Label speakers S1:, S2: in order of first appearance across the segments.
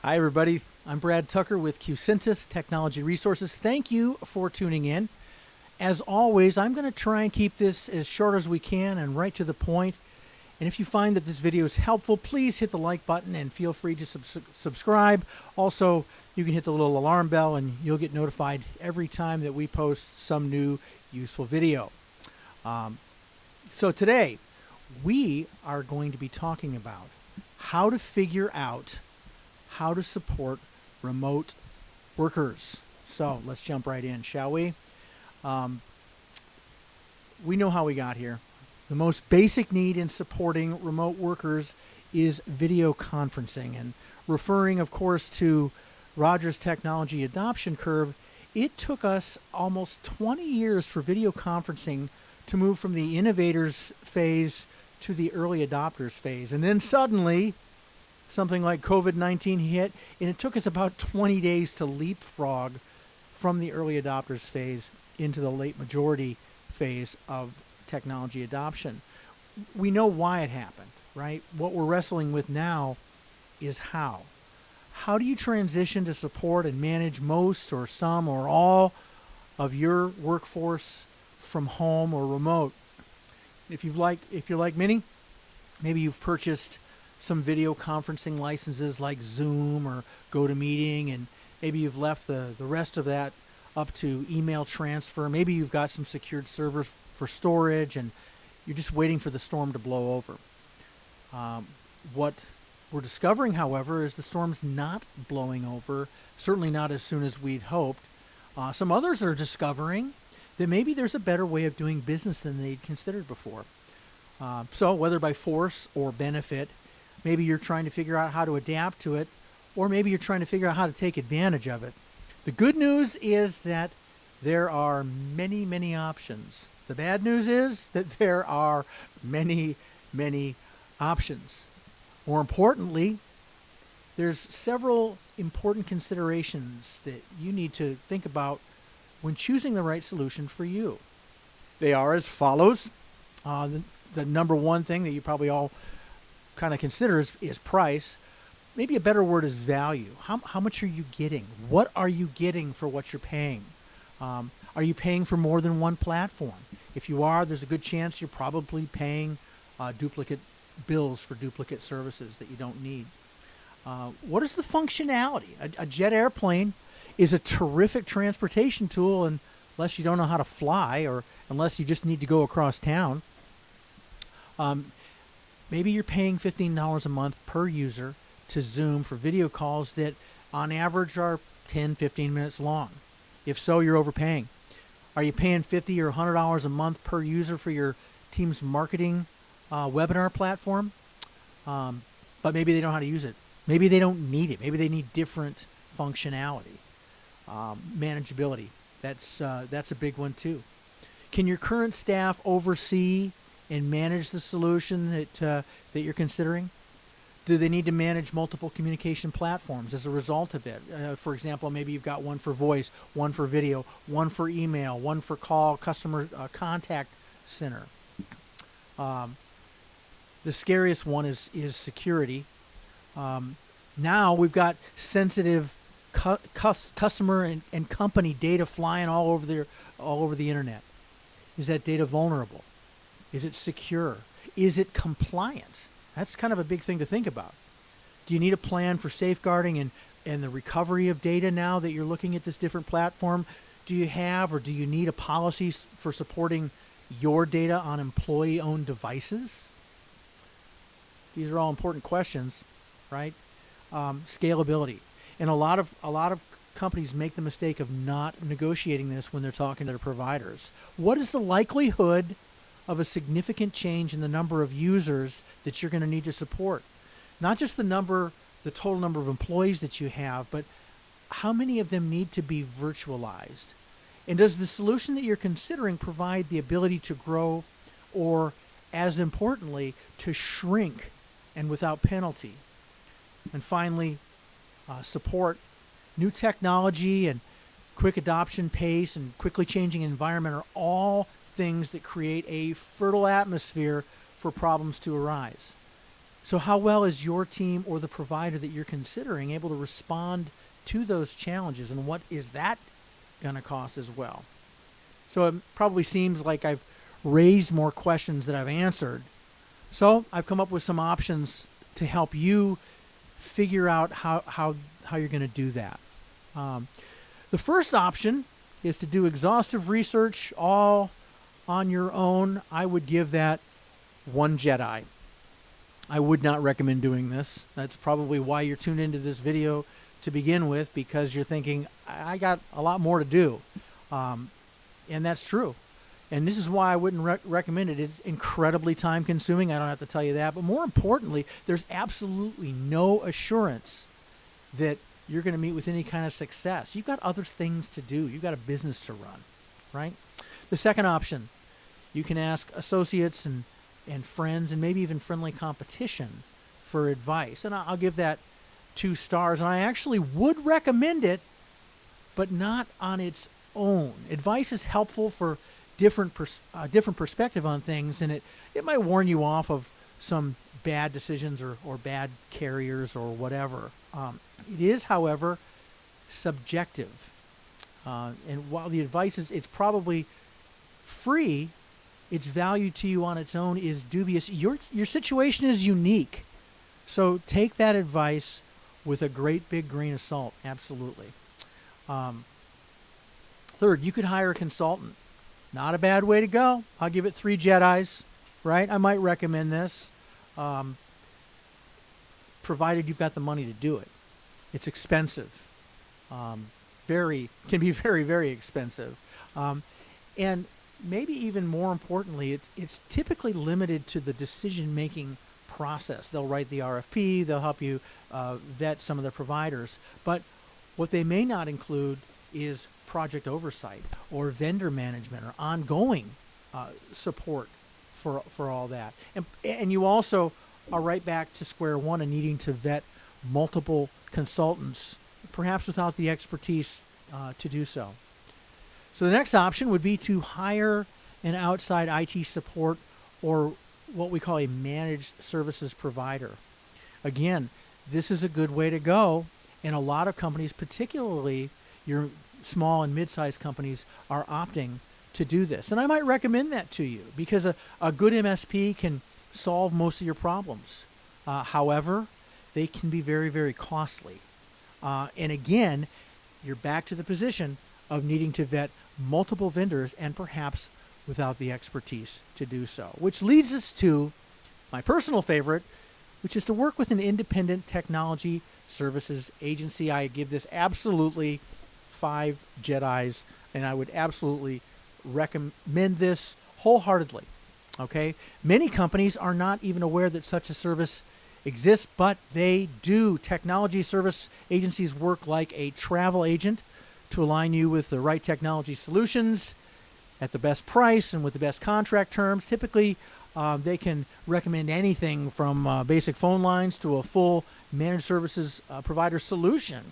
S1: Hi, everybody. I'm Brad Tucker with QSyntis Technology Resources. Thank you for tuning in. As always, I'm going to try and keep this as short as we can and right to the point. And if you find that this video is helpful, please hit the like button and feel free to subscribe. Also, you can hit the little alarm bell and you'll get notified every time that we post some new useful video. So today, we are going to be talking about how to figure out how to support remote workers. So let's jump right in, shall we? We know how we got here. The most basic need in supporting remote workers is video conferencing. And referring, of course, to Rogers Technology Adoption Curve, it took us almost 20 years for video conferencing to move from the innovators phase to the early adopters phase. And then suddenly, something like COVID-19 hit, and it took us about 20 days to leapfrog from the early adopters phase into the late majority phase of technology adoption. We know why it happened, right? What we're wrestling with now is how. How do you transition to support and manage most or some or all of your workforce from home or remote? If you're like many, maybe you've purchased some video conferencing licenses like Zoom or GoToMeeting, and maybe you've left the rest of that up to email transfer. Maybe you've got some secured servers for storage and you're just waiting for the storm to blow over. What we're discovering, however, is the storm's not blowing over, certainly not as soon as we'd hoped. Some others are discovering that maybe there's a better way of doing business than they'd considered before. So whether by force or benefit, maybe you're trying to figure out how to adapt to it, or maybe you're trying to figure out how to take advantage of it. The good news is that there are many, many options. The bad news is that there are many, many options. More importantly, there's several important considerations that you need to think about when choosing the right solution for you. They are as follows. The number one thing that you probably all kind of consider is price. Maybe a better word is value. How much are you getting? What are you getting for what you're paying? Are you paying for more than one platform? If you are, there's a good chance you're probably paying duplicate bills for duplicate services that you don't need. What is the functionality? A jet airplane is a terrific transportation tool unless you don't know how to fly or unless you just need to go across town. Maybe you're paying $15 a month per user to Zoom for video calls that on average are 10, 15 minutes long. If so, you're overpaying. Are you paying $50 or $100 a month per user for your team's marketing webinar platform? But maybe they don't know how to use it. Maybe they don't need it. Maybe they need different functionality. Manageability. That's a big one too. Can your current staff oversee and manage the solution that you're considering? Do they need to manage multiple communication platforms as a result of it? For example, maybe you've got one for voice, one for video, one for email, one for call, customer contact center. The scariest one is security. Now we've got sensitive customer and company data flying all over the internet. Is that data vulnerable? Is it secure? Is it compliant? That's kind of a big thing to think about. Do you need a plan for safeguarding and the recovery of data now that you're looking at this different platform? Do you have or do you need a policy for supporting your data on employee-owned devices? These are all important questions, right? Scalability. And a lot of companies make the mistake of not negotiating this when they're talking to their providers. What is the likelihood of a significant change in the number of users that you're going to need to support? Not just the total number of employees that you have, but how many of them need to be virtualized? And does the solution that you're considering provide the ability to grow or, as importantly, to shrink and without penalty? And finally, support. New technology and quick adoption pace and quickly changing environment are all things that create a fertile atmosphere for problems to arise. So how well is your team or the provider that you're considering able to respond to those challenges, and what is that going to cost as well? So it probably seems like I've raised more questions than I've answered. So I've come up with some options to help you figure out how you're going to do that. The first option is to do exhaustive research all on your own. I would give that 1 Jedi. I would not recommend doing this. That's probably why you're tuned into this video to begin with, because you're thinking, I got a lot more to do. And that's true. And this is why I wouldn't recommend it. It's incredibly time consuming. I don't have to tell you that. But more importantly, there's absolutely no assurance that you're going to meet with any kind of success. You've got other things to do. You've got a business to run, right? The second option, you can ask associates and friends and maybe even friendly competition for advice. And I'll give that 2 stars. And I actually would recommend it, but not on its own. Advice is helpful for different perspective on things, and it might warn you off of some bad decisions or bad carriers or whatever. It is, however, subjective. And while the advice it's probably free, its value to you on its own is dubious. Your situation is unique. So take that advice with a great big grain of salt. Absolutely. Third, you could hire a consultant. Not a bad way to go. I'll give it 3 Jedis, right? I might recommend this, provided you've got the money to do it. It's expensive. Can be very, very expensive. And maybe even more importantly, it's typically limited to the decision-making process. They'll write the RFP, they'll help you vet some of the providers, but what they may not include is project oversight or vendor management or ongoing support for all that. And you also are right back to square one and needing to vet multiple consultants, perhaps without the expertise to do so. So the next option would be to hire an outside IT support or what we call a managed services provider. Again, this is a good way to go, and a lot of companies, particularly your small and mid-sized companies, are opting to do this. And I might recommend that to you because a good MSP can solve most of your problems. However, they can be very, very costly. And again, you're back to the position of needing to vet multiple vendors and perhaps without the expertise to do so. Which leads us to my personal favorite, which is to work with an independent technology services agency. I give this absolutely 5 Jedis, and I would absolutely recommend this wholeheartedly. Okay? Many companies are not even aware that such a service exists, but they do. Technology service agencies work like a travel agent to align you with the right technology solutions at the best price and with the best contract terms. Typically, they can recommend anything from basic phone lines to a full managed services provider solution.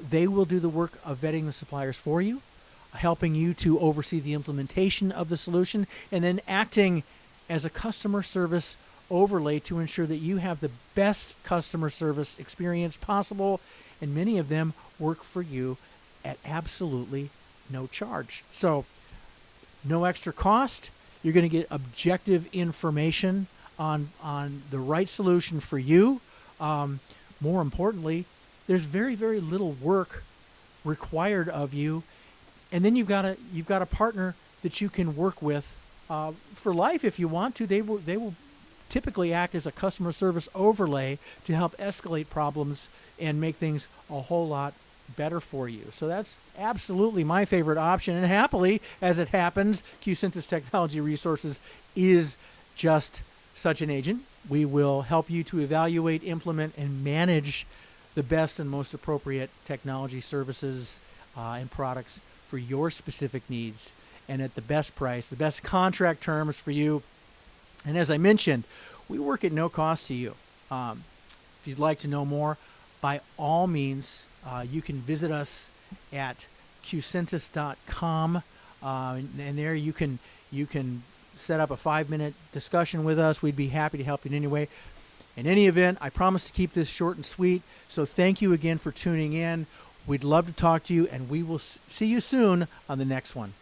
S1: They will do the work of vetting the suppliers for you, helping you to oversee the implementation of the solution, and then acting as a customer service overlay to ensure that you have the best customer service experience possible, and many of them work for you at absolutely no charge. So no extra cost. You're going to get objective information on the right solution for you. More importantly, there's very, very little work required of you, and then you've got a partner that you can work with for life if you want to. They will typically act as a customer service overlay to help escalate problems and make things a whole lot better for you. So that's absolutely my favorite option, and happily, as it happens, QSynthesis Technology Resources is just such an agent. We will help you to evaluate, implement, and manage the best and most appropriate technology services and products for your specific needs, and at the best price, the best contract terms for you. And as I mentioned, we work at no cost to you. If you'd like to know more, by all means, you can visit us at qsynthesis.com, and there you can set up a 5-minute discussion with us. We'd be happy to help you in any way. In any event, I promise to keep this short and sweet, so thank you again for tuning in. We'd love to talk to you, and we will see you soon on the next one.